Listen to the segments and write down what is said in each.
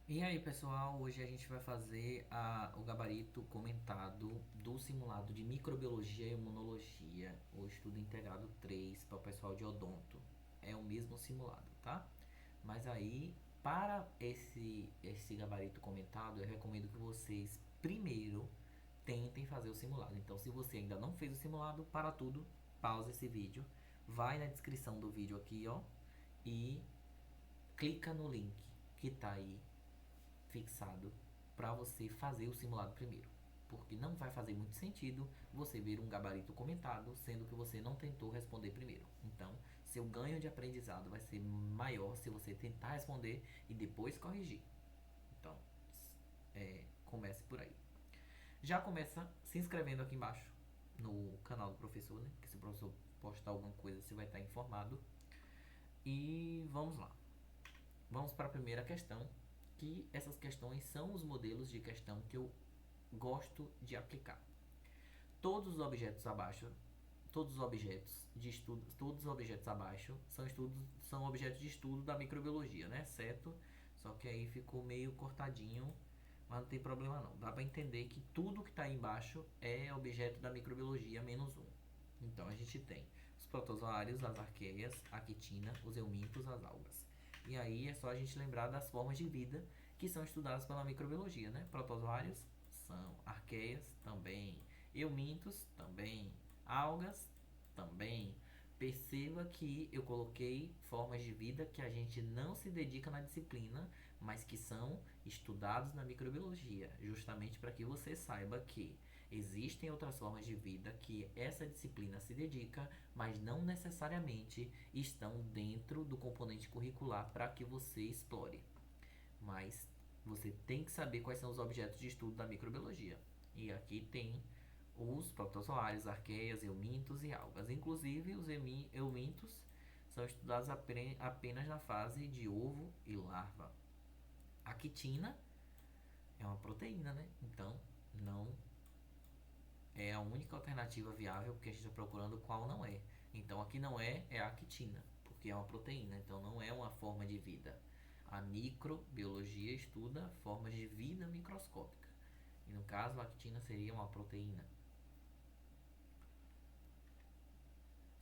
E aí, pessoal, hoje a gente vai fazer o gabarito comentado do simulado de microbiologia e imunologia, o estudo integrado 3 para o pessoal de odonto. É o mesmo simulado, tá? Mas aí, para esse gabarito comentado, eu recomendo que vocês primeiro tentem fazer o simulado. Então, se você ainda não fez o simulado, para tudo, pausa esse vídeo, vai na descrição do vídeo aqui, ó, e clica no link que tá aí fixado para você fazer o simulado primeiro. Porque não vai fazer muito sentido você ver um gabarito comentado, sendo que você não tentou responder primeiro. Então, seu ganho de aprendizado vai ser maior se você tentar responder e depois corrigir. Então, comece por aí. Já começa se inscrevendo aqui embaixo no canal do professor, né? Que se o professor postar alguma coisa, você vai estar informado. E vamos lá. Vamos para a primeira questão, que essas questões são os modelos de questão que eu gosto de aplicar. Todos os objetos abaixo, todos os objetos de estudo, todos os objetos abaixo são objetos de estudo da microbiologia, né? Certo? Só que aí ficou meio cortadinho, mas não tem problema não. Dá para entender que tudo que está aí embaixo é objeto da microbiologia menos um. Então a gente tem os protozoários, as arqueias, a quitina, os eumintos, as algas. E aí é só a gente lembrar das formas de vida que são estudadas pela microbiologia, né? Protozoários são, arqueias também, eumintos também, algas também. Perceba que eu coloquei formas de vida que a gente não se dedica na disciplina, mas que são estudados na microbiologia, justamente para que você saiba que existem outras formas de vida que essa disciplina se dedica, mas não necessariamente estão dentro do componente curricular para que você explore. Mas você tem que saber quais são os objetos de estudo da microbiologia. E aqui tem os protozoários, arqueias, eumintos e algas. Inclusive, os eumintos são estudados apenas na fase de ovo e larva. A quitina é uma proteína, né? Então, não é a única alternativa viável, porque a gente está procurando qual não é. Então, aqui não é a quitina, porque é uma proteína, então não é uma forma de vida. A microbiologia estuda formas de vida microscópica. E no caso, a actina seria uma proteína.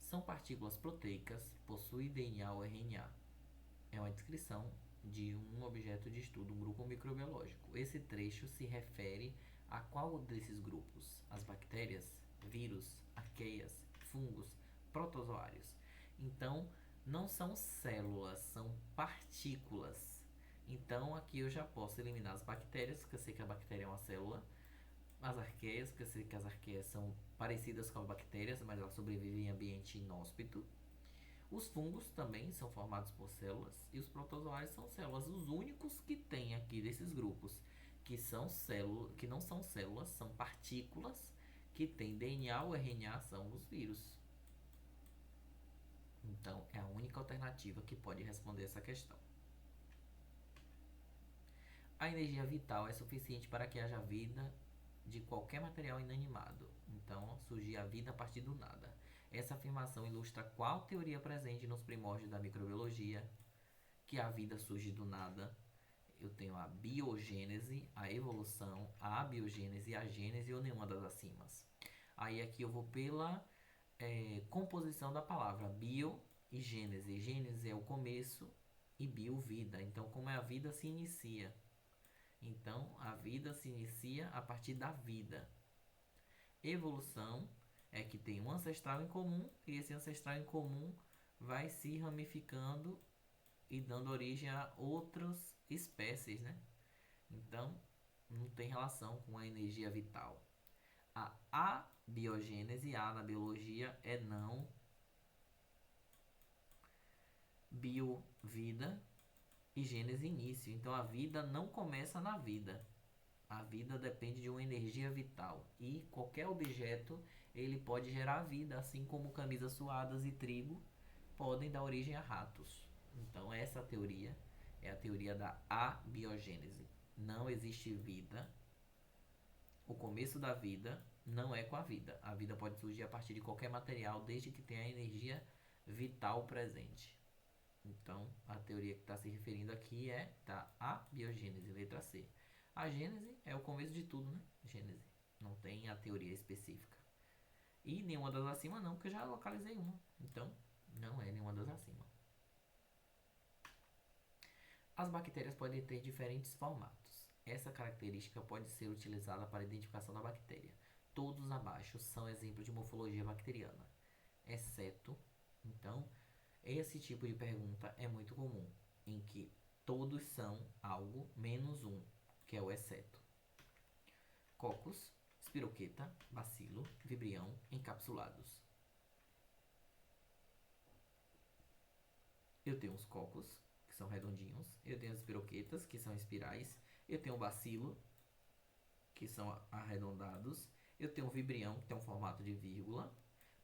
São partículas proteicas, possui DNA ou RNA. É uma descrição de um objeto de estudo, um grupo microbiológico. Esse trecho se refere a qual desses grupos? As bactérias, vírus, arqueias, fungos, protozoários. Então, não são células, são partículas. Então, aqui eu já posso eliminar as bactérias, porque eu sei que a bactéria é uma célula, as arqueias, porque eu sei que as arqueias são parecidas com as bactérias, mas elas sobrevivem em ambiente inóspito. Os fungos também são formados por células e os protozoários são células. Os únicos que tem aqui desses grupos que são células, que não são células, são partículas que têm DNA ou RNA são os vírus. Então é a única alternativa que pode responder essa questão. A energia vital é suficiente para que haja vida de qualquer material inanimado. Então, surgir a vida a partir do nada. Essa afirmação ilustra qual teoria presente nos primórdios da microbiologia, que a vida surge do nada. Eu tenho a biogênese, a evolução, a abiogênese, a gênese ou nenhuma das acima. Aí aqui eu vou pela composição da palavra bio e gênese. Gênese é o começo e bio vida. Então, como é a vida se inicia? Então, a vida se inicia a partir da vida. Evolução é que tem um ancestral em comum e esse ancestral em comum vai se ramificando e dando origem a outras espécies, né? Então, não tem relação com a energia vital. A abiogênese, A na biologia, é não bio-vida e gênese início. Então, a vida não começa na vida. A vida depende de uma energia vital e qualquer objeto ele pode gerar vida, assim como camisas suadas e trigo podem dar origem a ratos. Então essa teoria é a teoria da abiogênese. Não existe vida. O começo da vida não é com a vida. A vida pode surgir a partir de qualquer material, desde que tenha a energia vital presente. Então, a teoria que está se referindo aqui aqui é da abiogênese, letra C. A gênese é o começo de tudo, né? Gênese. Não tem a teoria específica. E nenhuma das acima não, porque eu já localizei uma. Então, não é nenhuma das acima. As bactérias podem ter diferentes formatos. Essa característica pode ser utilizada para a identificação da bactéria. Todos abaixo são exemplos de morfologia bacteriana, exceto, então, esse tipo de pergunta é muito comum, em que todos são algo menos um, que é o exceto. Cocos, espiroqueta, bacilo, vibrião, encapsulados. Eu tenho os cocos, que são redondinhos. Eu tenho as espiroquetas, que são espirais. Eu tenho o bacilo, que são arredondados. Eu tenho o vibrião, que tem um formato de vírgula.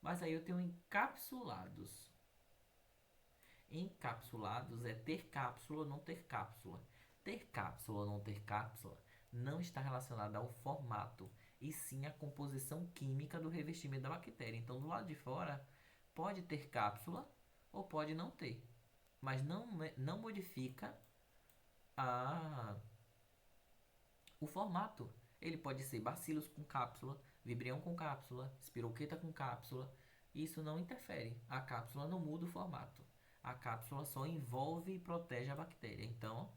Mas aí eu tenho encapsulados. Encapsulados é ter cápsula ou não ter cápsula. Ter cápsula ou não ter cápsula não está relacionado ao formato, e sim à composição química do revestimento da bactéria. Então, do lado de fora, pode ter cápsula ou pode não ter, mas não modifica a, o formato. Ele pode ser bacilos com cápsula, vibrião com cápsula, espiroqueta com cápsula. Isso não interfere. A cápsula não muda o formato. A cápsula só envolve e protege a bactéria. Então,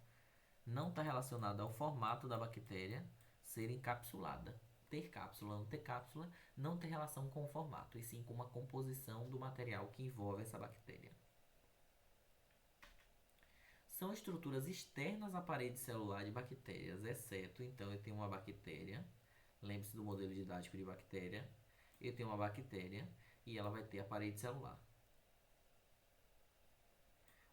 não está relacionado ao formato da bactéria ser encapsulada. Ter cápsula, não ter cápsula, não tem relação com o formato, e sim com uma composição do material que envolve essa bactéria. São estruturas externas à parede celular de bactérias, exceto, então, eu tenho uma bactéria, lembre-se do modelo didático de bactéria, eu tenho uma bactéria e ela vai ter a parede celular.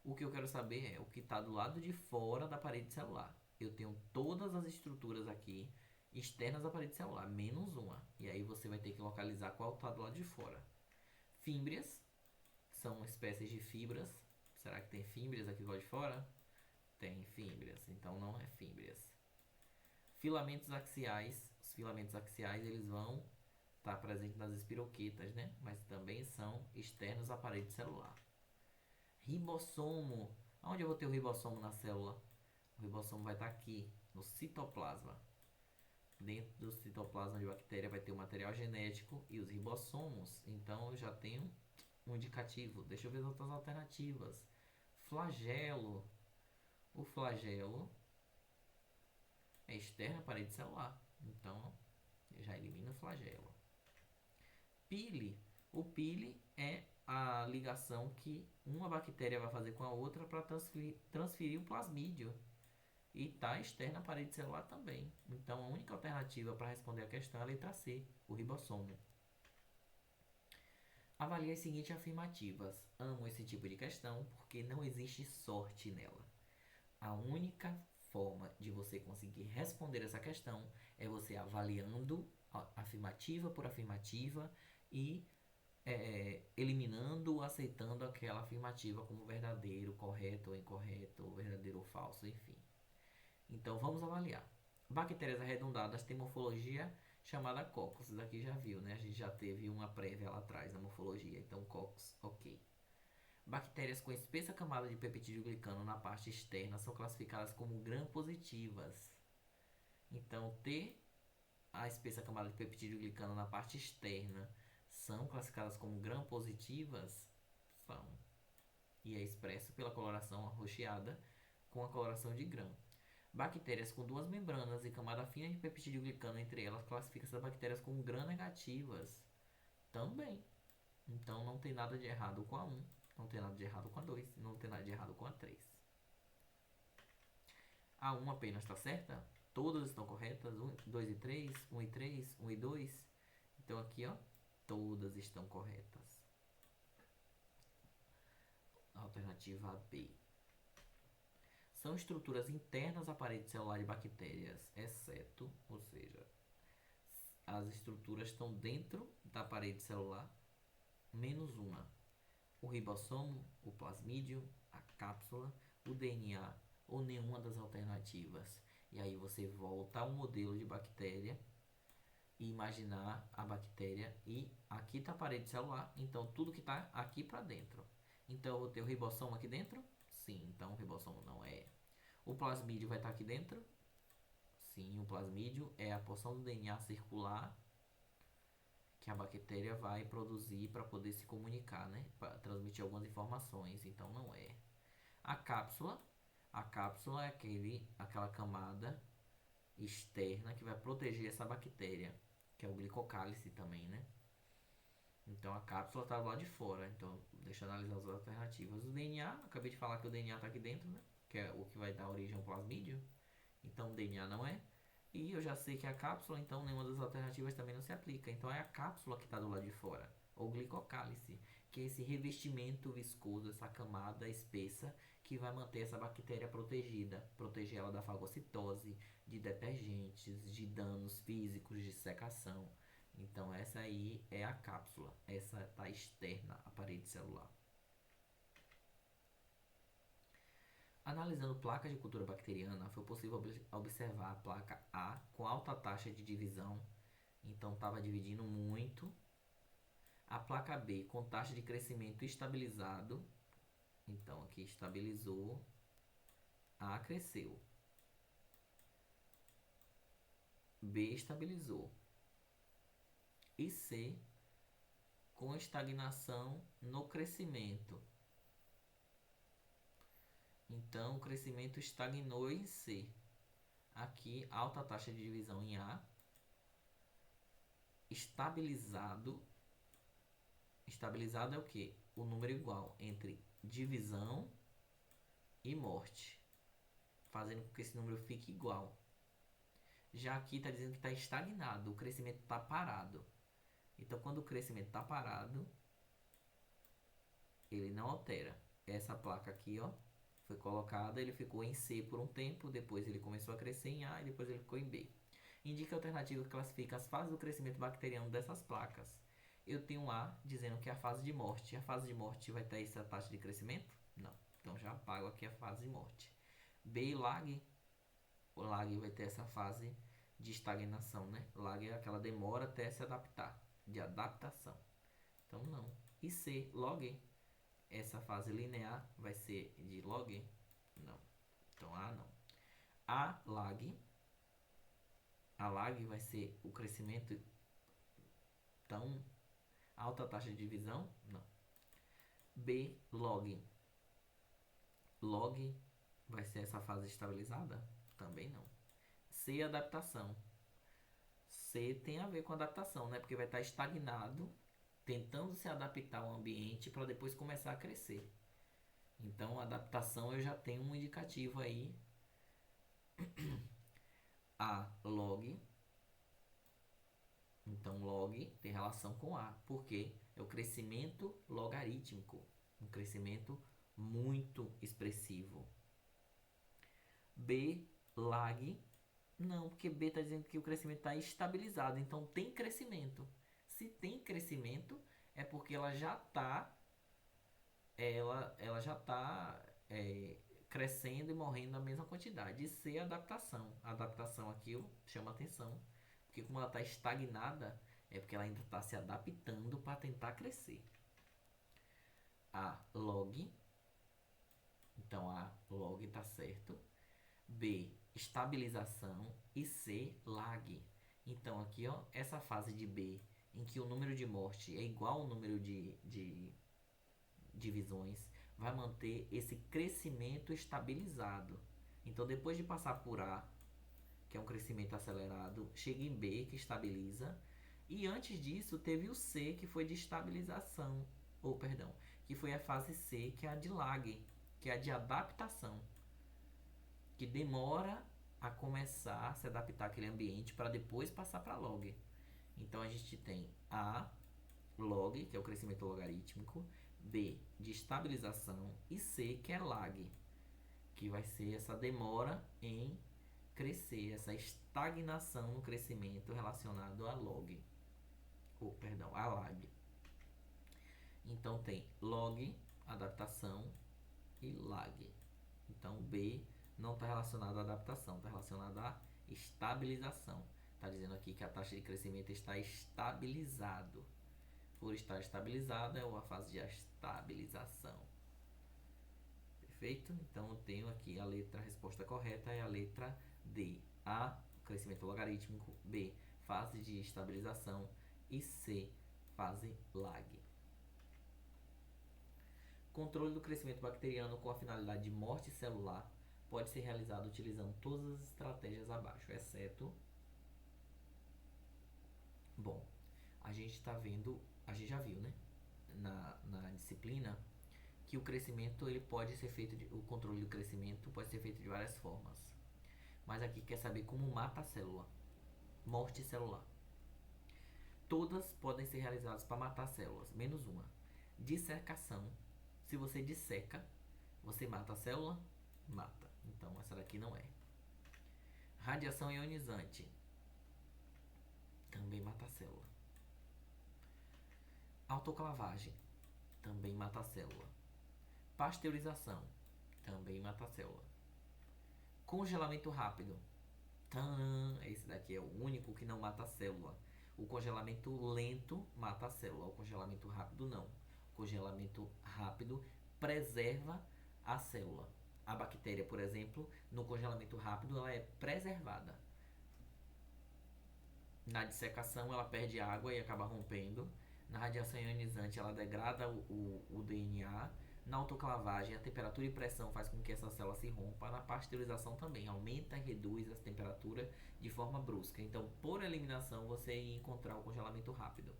O que eu quero saber é o que está do lado de fora da parede celular. Eu tenho todas as estruturas aqui externas à parede celular, menos uma. E aí você vai ter que localizar qual está do lado de fora. Fímbrias, são espécies de fibras. Será que tem fímbrias aqui do lado de fora? Tem fímbrias, então não é fímbrias. Filamentos axiais. Os filamentos axiais eles vão estar presentes nas espiroquetas, né? Mas também são externos à parede celular. Ribossomo. Onde eu vou ter o ribossomo na célula? O ribossomo vai estar aqui, no citoplasma. Dentro do citoplasma de bactéria vai ter o material genético e os ribossomos. Então eu já tenho um indicativo. Deixa eu ver as outras alternativas. Flagelo. O flagelo é externo à parede celular. Então eu já elimino o flagelo. Pile. O pile é a ligação que uma bactéria vai fazer com a outra para transferir o plasmídio. E está externa à parede celular também. Então, a única alternativa para responder a questão é a letra C, o ribossomo. Avalie as seguintes afirmativas. Amo esse tipo de questão porque não existe sorte nela. A única forma de você conseguir responder essa questão é você avaliando afirmativa por afirmativa e eliminando ou aceitando aquela afirmativa como verdadeiro, correto ou incorreto, ou verdadeiro ou falso, enfim. Então vamos avaliar. Bactérias arredondadas têm morfologia chamada Coccus. Isso daqui já viu, né? A gente já teve uma prévia lá atrás na morfologia. Então Coccus, ok. Bactérias com espessa camada de peptídeo glicano na parte externa são classificadas como gram-positivas. Então ter a espessa camada de peptídeo glicano na parte externa são classificadas como gram-positivas? São. E é expresso pela coloração arroxeada com a coloração de gram. Bactérias com duas membranas e camada fina de peptídeo glicano entre elas classifica essas bactérias como gram-negativas. Também. Então não tem nada de errado com a 1, não tem nada de errado com a 2, não tem nada de errado com a 3. A 1 apenas está certa? Todas estão corretas? 1, 2 e 3, 1 e 3, 1 e 2. Então aqui, ó, todas estão corretas. Alternativa B. São estruturas internas à parede celular de bactérias, exceto, ou seja, as estruturas estão dentro da parede celular, menos uma. O ribossomo, o plasmídio, a cápsula, o DNA ou nenhuma das alternativas. E aí você volta ao modelo de bactéria e imaginar a bactéria e aqui está a parede celular, então tudo que está aqui para dentro. Então eu vou ter o ribossomo aqui dentro? Sim, então o ribossomo não é. O plasmídio vai estar aqui dentro? Sim, o plasmídio é a porção do DNA circular que a bactéria vai produzir para poder se comunicar, né? Para transmitir algumas informações. Então não é. A cápsula é aquela camada externa que vai proteger essa bactéria, que é o glicocálice também, né? Então a cápsula está do lado de fora. Então deixa eu analisar as alternativas. O DNA, acabei de falar que o DNA está aqui dentro, né? Que é o que vai dar origem ao plasmídio. Então o DNA não é. E eu já sei que é a cápsula, então nenhuma das alternativas também não se aplica. Então é a cápsula que está do lado de fora, ou glicocálice, que é esse revestimento viscoso, essa camada espessa que vai manter essa bactéria protegida, proteger ela da fagocitose, de detergentes, de danos físicos, de secação. Então essa aí é a cápsula, essa está externa à parede celular. Analisando placas de cultura bacteriana, foi possível observar a placa A com alta taxa de divisão, então estava dividindo muito. A placa B com taxa de crescimento estabilizado, então aqui estabilizou. A cresceu. B estabilizou. E C com estagnação no crescimento. Então o crescimento estagnou em C. Aqui alta taxa de divisão em A. Estabilizado. Estabilizado é o que? O número igual entre divisão e morte, fazendo com que esse número fique igual. Já aqui está dizendo que está estagnado, o crescimento está parado. Então, quando o crescimento está parado, ele não altera. Essa placa aqui, ó, foi colocada, ele ficou em C por um tempo, depois ele começou a crescer em A e depois ele ficou em B. Indica a alternativa que classifica as fases do crescimento bacteriano dessas placas. Eu tenho A dizendo que é a fase de morte. A fase de morte vai ter essa taxa de crescimento? Não. Então já apago aqui a fase de morte. B, lag. O lag vai ter essa fase de estagnação, né? Lag é aquela demora até se adaptar, de adaptação. Então não. E C, log. Essa fase linear vai ser de log? Não. Então A não. A, lag. A lag vai ser o crescimento tão alta taxa de divisão? Não. B, log. Log vai ser essa fase estabilizada? Também não. C, adaptação. C tem a ver com adaptação, né? Porque vai estar estagnado, tentando se adaptar ao ambiente para depois começar a crescer. Então, adaptação eu já tenho um indicativo aí. A, log. Então, log tem relação com A, porque é o crescimento logarítmico, um crescimento muito expressivo. B, lag. Não, porque B está dizendo que o crescimento está estabilizado, então tem crescimento. Se tem crescimento, é porque ela já está crescendo e morrendo na mesma quantidade. E C, adaptação. A adaptação aqui eu chamo atenção, porque como ela está estagnada, é porque ela ainda está se adaptando para tentar crescer. A, log. Então A, log está certo. B, estabilização. E C, lag. Então aqui, ó, essa fase de B, em que o número de morte é igual ao número de divisões, vai manter esse crescimento estabilizado. Então depois de passar por A, que é um crescimento acelerado, chega em B, que estabiliza. E antes disso teve o C, que foi de estabilização, ou perdão, que foi a fase C, que é a de lag, que é a de adaptação, que demora a começar a se adaptar àquele ambiente para depois passar para log. Então a gente tem A, log, que é o crescimento logarítmico, B, de estabilização, e C, que é lag, que vai ser essa demora em crescer, essa estagnação no crescimento relacionado a log, ou perdão, a lag. Então tem log, adaptação, e lag. Então B não está relacionado à adaptação, está relacionado à estabilização. Está dizendo aqui que a taxa de crescimento está estabilizado. Por estar estabilizado é uma fase de estabilização. Perfeito? Então eu tenho aqui a resposta correta é a letra D. A, crescimento logarítmico. B, fase de estabilização. E C, fase lag. Controle do crescimento bacteriano com a finalidade de morte celular pode ser realizado utilizando todas as estratégias abaixo, exceto... Bom, a gente está vendo, a gente já viu, né, na disciplina, que o crescimento ele pode ser feito, o controle do crescimento pode ser feito de várias formas. Mas aqui quer saber como mata a célula, morte celular. Todas podem ser realizadas para matar células, menos uma. Dissecação. Se você disseca, você mata a célula? Mata. Então essa daqui não é. Radiação ionizante. Também mata a célula. Autoclavagem. Também mata a célula. Pasteurização. Também mata a célula. Congelamento rápido. Tadã! Esse daqui é o único que não mata a célula. O congelamento lento mata a célula. O congelamento rápido não. O congelamento rápido preserva a célula. A bactéria, por exemplo, no congelamento rápido, ela é preservada. Na dissecação, ela perde água e acaba rompendo. Na radiação ionizante, ela degrada o DNA. Na autoclavagem, a temperatura e pressão faz com que essa célula se rompa. Na pasteurização também, aumenta e reduz a temperatura de forma brusca. Então, por eliminação, você ia encontrar o congelamento rápido.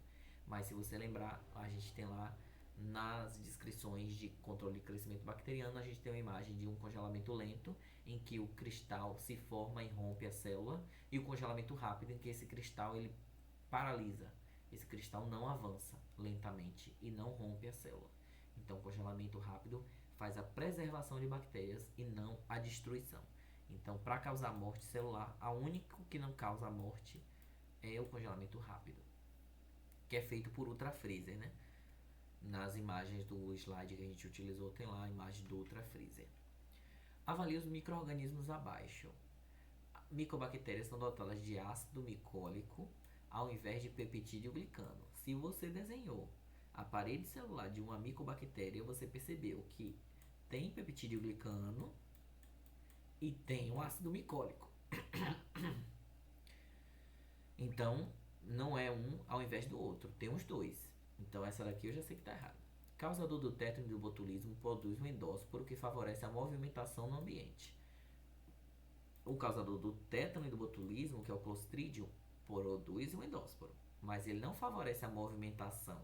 Mas se você lembrar, a gente tem lá nas descrições de controle de crescimento bacteriano, a gente tem uma imagem de um congelamento lento, em que o cristal se forma e rompe a célula, e o congelamento rápido, em que esse cristal ele paralisa. Esse cristal não avança lentamente e não rompe a célula. Então, o congelamento rápido faz a preservação de bactérias e não a destruição. Então, para causar morte celular, a único que não causa morte é o congelamento rápido, que é feito por ultrafreezer, né? Nas imagens do slide que a gente utilizou, tem lá a imagem do ultrafreezer. Avalie os micro-organismos abaixo. Micobactérias são dotadas de ácido micólico ao invés de peptídeo glicano. Se você desenhou a parede celular de uma micobactéria, você percebeu que tem peptídeo glicano e tem um ácido micólico. Então, não é um ao invés do outro, tem os dois. Então, essa daqui eu já sei que está errada. Causador do tétano e do botulismo produz um endósporo que favorece a movimentação no ambiente. O causador do tétano e do botulismo, que é o Clostridium, produz um endósporo, mas ele não favorece a movimentação.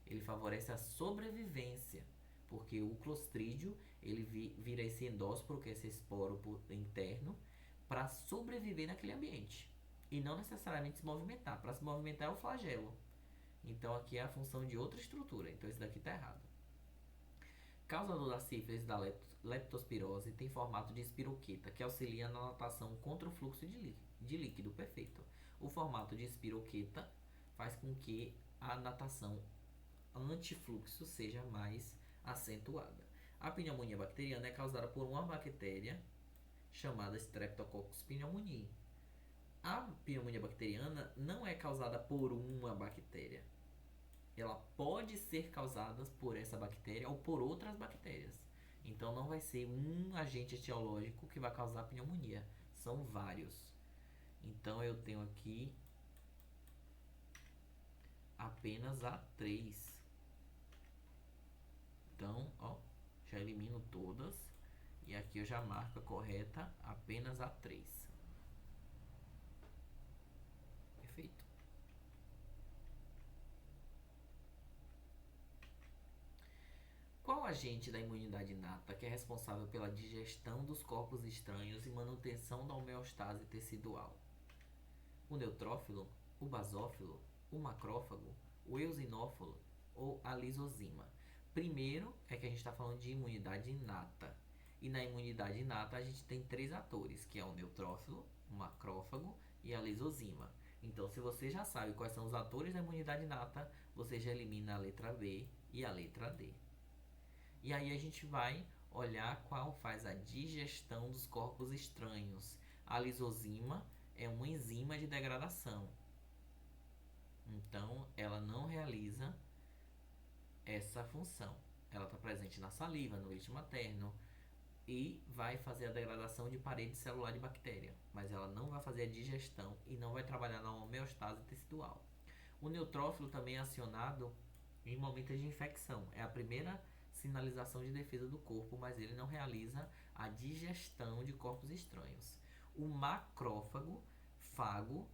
Ele favorece a sobrevivência, porque o Clostridium ele vira esse endósporo, que é esse esporo interno, para sobreviver naquele ambiente e não necessariamente se movimentar. Para se movimentar é o flagelo. Então aqui é a função de outra estrutura. Então esse daqui está errado. Causador da sífilis da leptospirose tem formato de espiroqueta, que auxilia na natação contra o fluxo de líquido. Perfeito. O formato de espiroqueta faz com que a natação antifluxo seja mais acentuada. A pneumonia bacteriana é causada por uma bactéria chamada Streptococcus pneumoniae. A pneumonia bacteriana não é causada por uma bactéria. Ela pode ser causada por essa bactéria ou por outras bactérias. Então não vai ser um agente etiológico que vai causar pneumonia. São vários. Então eu tenho aqui apenas a 3. Então, ó, já elimino todas. E aqui eu já marco a correta, apenas a 3. Perfeito? Qual agente da imunidade inata que é responsável pela digestão dos corpos estranhos e manutenção da homeostase tecidual? O neutrófilo, o basófilo, o macrófago, o eosinófilo ou a lisozima? Primeiro é que a gente está falando de imunidade inata. E na imunidade inata a gente tem 3 atores, que é o neutrófilo, o macrófago e a lisozima. Então, se você já sabe quais são os atores da imunidade inata, você já elimina a letra B e a letra D. E aí a gente vai olhar qual faz a digestão dos corpos estranhos. A lisozima é uma enzima de degradação. Então, ela não realiza essa função. Ela está presente na saliva, no leite materno, e vai fazer a degradação de parede celular de bactéria, mas ela não vai fazer a digestão e não vai trabalhar na homeostase tecidual. O neutrófilo também é acionado em momentos de infecção. É a primeira sinalização de defesa do corpo, mas ele não realiza a digestão de corpos estranhos. O macrófago, fago,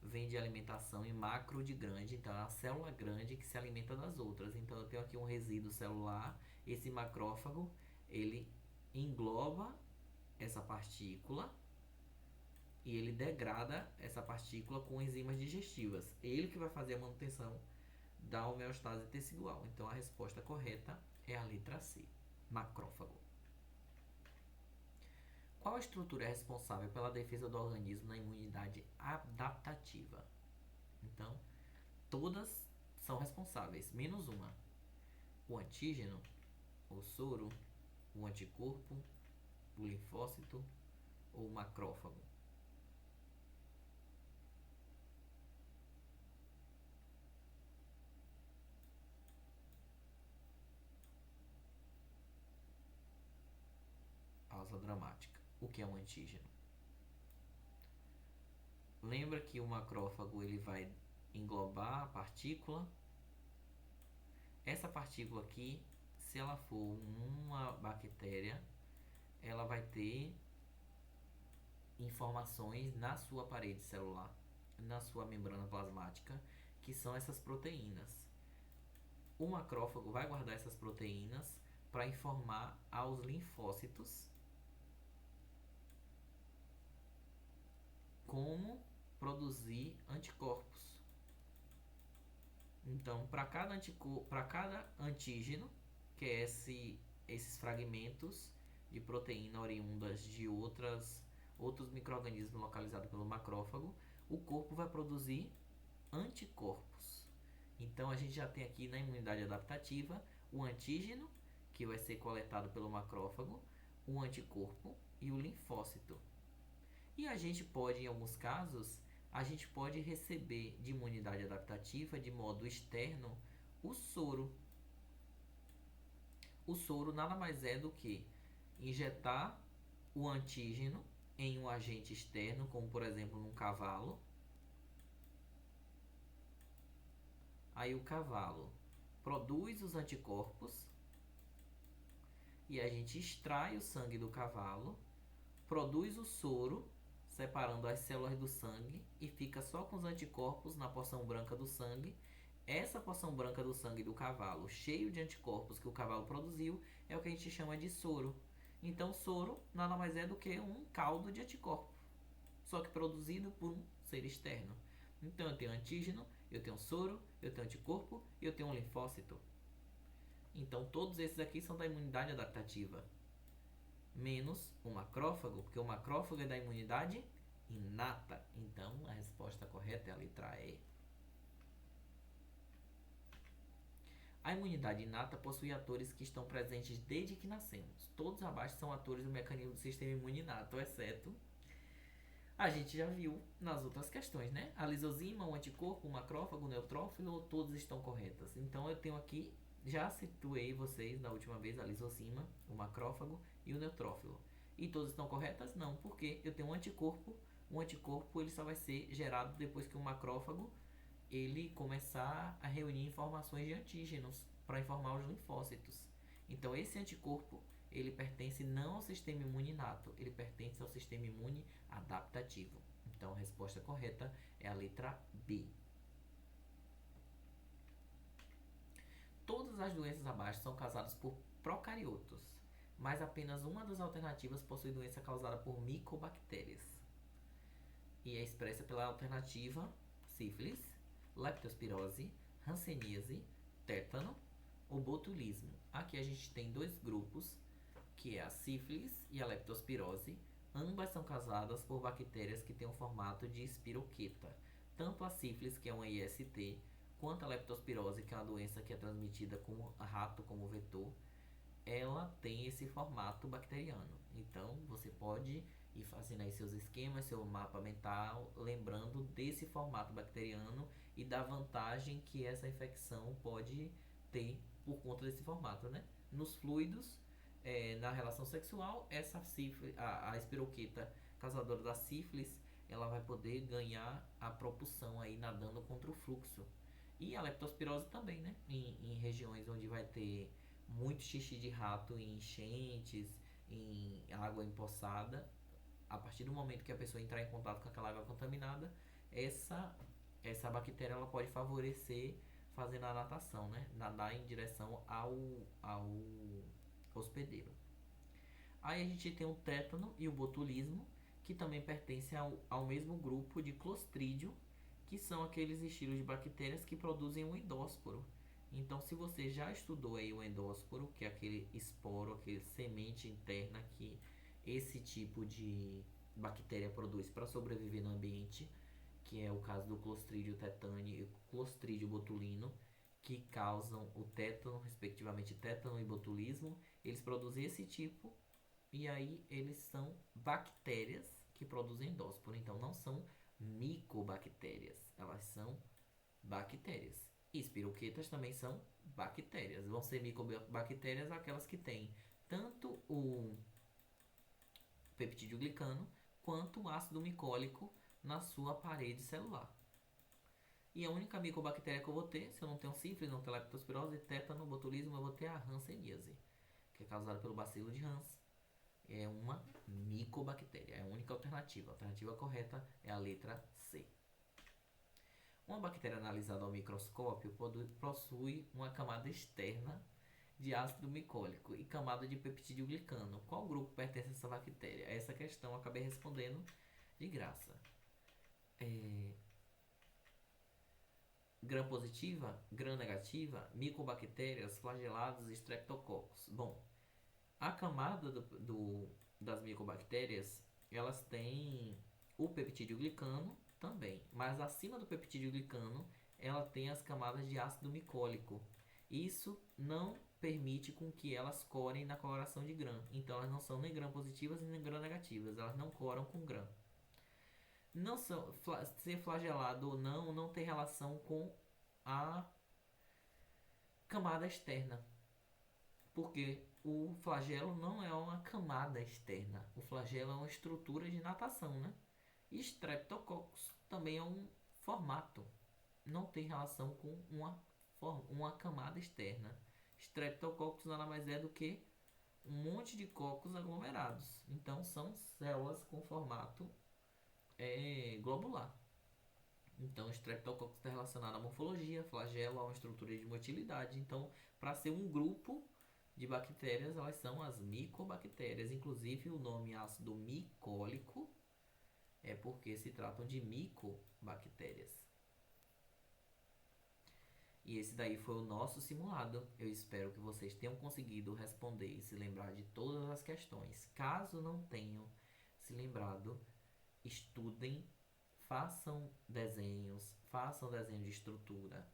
vem de alimentação e macro de grande, então é uma célula grande que se alimenta das outras. Então eu tenho aqui um resíduo celular, esse macrófago, ele engloba essa partícula e ele degrada essa partícula com enzimas digestivas. Ele que vai fazer a manutenção da homeostase tecidual. Então a resposta correta é a letra C, macrófago. Qual estrutura é responsável pela defesa do organismo na imunidade adaptativa? Então, todas são responsáveis, menos uma. O antígeno, o soro, o anticorpo, o linfócito ou o macrófago. Pausa dramática. O que é um antígeno? Lembra que o macrófago ele vai englobar a partícula. Essa partícula aqui, se ela for uma bactéria, ela vai ter informações na sua parede celular, na sua membrana plasmática, que são essas proteínas. O macrófago vai guardar essas proteínas para informar aos linfócitos como produzir anticorpos. Então, para cada antígeno, que é esses fragmentos de proteína oriundas de outros micro-organismos localizados pelo macrófago, o corpo vai produzir anticorpos. Então, a gente já tem aqui na imunidade adaptativa o antígeno, que vai ser coletado pelo macrófago, o anticorpo e o linfócito. E a gente pode, em alguns casos, a gente pode receber de imunidade adaptativa, de modo externo, o soro. O soro nada mais é do que injetar o antígeno em um agente externo, como por exemplo num cavalo. Aí o cavalo produz os anticorpos e a gente extrai o sangue do cavalo, produz o soro, separando as células do sangue e fica só com os anticorpos na porção branca do sangue. Essa porção branca do sangue do cavalo, cheio de anticorpos que o cavalo produziu, é o que a gente chama de soro. Então, soro nada mais é do que um caldo de anticorpo, só que produzido por um ser externo. Então, eu tenho antígeno, eu tenho soro, eu tenho anticorpo e eu tenho um linfócito. Então, todos esses aqui são da imunidade adaptativa, menos o macrófago, porque o macrófago é da imunidade inata. Então, a resposta correta é a letra E. A imunidade inata possui atores que estão presentes desde que nascemos. Todos abaixo são atores do mecanismo do sistema imune inato, exceto a gente já viu nas outras questões, né? A lisozima, o anticorpo, o macrófago, o neutrófilo, todas estão corretas. Então eu tenho aqui, já situei vocês na última vez, a lisozima, o macrófago e o neutrófilo. E todas estão corretas? Não, porque eu tenho um anticorpo. O anticorpo ele só vai ser gerado depois que o macrófago ele começar a reunir informações de antígenos para informar os linfócitos. Então esse anticorpo ele pertence não ao sistema imune inato, ele pertence ao sistema imune adaptativo. Então a resposta correta é a letra B. Todas as doenças abaixo são causadas por procariotos, mas apenas uma das alternativas possui doença causada por micobactérias. E é expressa pela alternativa sífilis, leptospirose, hanseníase, tétano ou botulismo. Aqui a gente tem dois grupos, que é a sífilis e a leptospirose. Ambas são causadas por bactérias que têm um formato de espiroqueta. Tanto a sífilis, que é uma IST, quanto a leptospirose, que é uma doença que é transmitida com rato como vetor, ela tem esse formato bacteriano. Então, você pode ir fazendo aí seus esquemas, seu mapa mental, lembrando desse formato bacteriano e da vantagem que essa infecção pode ter por conta desse formato, né? Nos fluidos, na relação sexual, essa sífilis, a espiroqueta causadora da sífilis, ela vai poder ganhar a propulsão aí nadando contra o fluxo. E a leptospirose também, né? Em regiões onde vai ter muito xixi de rato em enchentes, em água empoçada, a partir do momento que a pessoa entrar em contato com aquela água contaminada, essa, essa bactéria ela pode favorecer fazendo a natação, né? Nadar em direção ao hospedeiro. Aí a gente tem o tétano e o botulismo, que também pertencem ao mesmo grupo de Clostridium, que são aqueles estilos de bactérias que produzem o endósporo. Então, se você já estudou aí o endósporo, que é aquele esporo, aquele semente interna que esse tipo de bactéria produz para sobreviver no ambiente, que é o caso do Clostridio tetani e Clostridio botulino, que causam o tétano, respectivamente tétano e botulismo, eles produzem esse tipo e aí eles são bactérias que produzem endósporo. Então não são micobactérias, elas são bactérias. E espiroquetas também são bactérias. Vão ser micobactérias aquelas que têm tanto o peptídeo glicano quanto o ácido micólico na sua parede celular. E a única micobactéria que eu vou ter, se eu não tenho sífilis, não tenho leptospirose, tétano, botulismo, eu vou ter a hanseníase, que é causada pelo bacilo de Hans. É uma micobactéria, é a única alternativa. A alternativa correta é a letra C. Uma bactéria analisada ao microscópio possui uma camada externa de ácido micólico e camada de peptídeo glicano. Qual grupo pertence a essa bactéria? Essa questão eu acabei respondendo de graça. Gram positiva, gram negativa, micobactérias, flagelados e streptococcus. Bom, a camada das micobactérias, elas têm o peptídeo glicano também, mas acima do peptídeo glicano, ela tem as camadas de ácido micólico. Isso não permite com que elas corem na coloração de gram. Então elas não são nem gram positivas nem gram negativas, elas não coram com gram. Não são, ser flagelado ou não tem relação com a camada externa. Porque o flagelo não é uma camada externa. O flagelo é uma estrutura de natação, né? E Streptococcus também é um formato. Não tem relação com uma camada externa. Streptococcus nada mais é do que um monte de cocos aglomerados. Então são células com formato globular. Então, o Streptococcus está relacionado à morfologia, flagelo a uma estrutura de motilidade. Então, para ser um grupo de bactérias, elas são as micobactérias. Inclusive, o nome ácido micólico é porque se tratam de micobactérias. E esse daí foi o nosso simulado. Eu espero que vocês tenham conseguido responder e se lembrar de todas as questões. Caso não tenham se lembrado, estudem, façam desenhos de estrutura,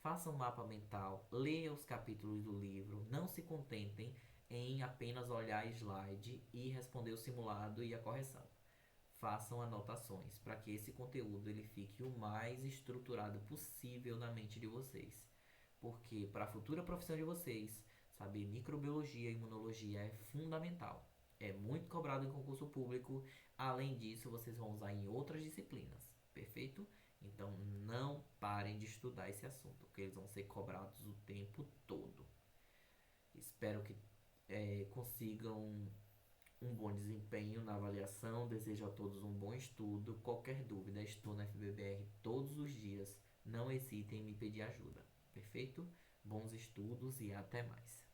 façam um mapa mental, leiam os capítulos do livro, não se contentem em apenas olhar slide e responder o simulado e a correção. Façam anotações para que esse conteúdo ele fique o mais estruturado possível na mente de vocês. Porque para a futura profissão de vocês, saber microbiologia e imunologia é fundamental. É muito cobrado em concurso público. Além disso, vocês vão usar em outras disciplinas. Perfeito? Então não parem de estudar esse assunto, porque eles vão ser cobrados o tempo todo. Espero que consigam um bom desempenho na avaliação. Desejo a todos um bom estudo. Qualquer dúvida, estou na FBBR todos os dias. Não hesitem em me pedir ajuda. Perfeito? Bons estudos e até mais.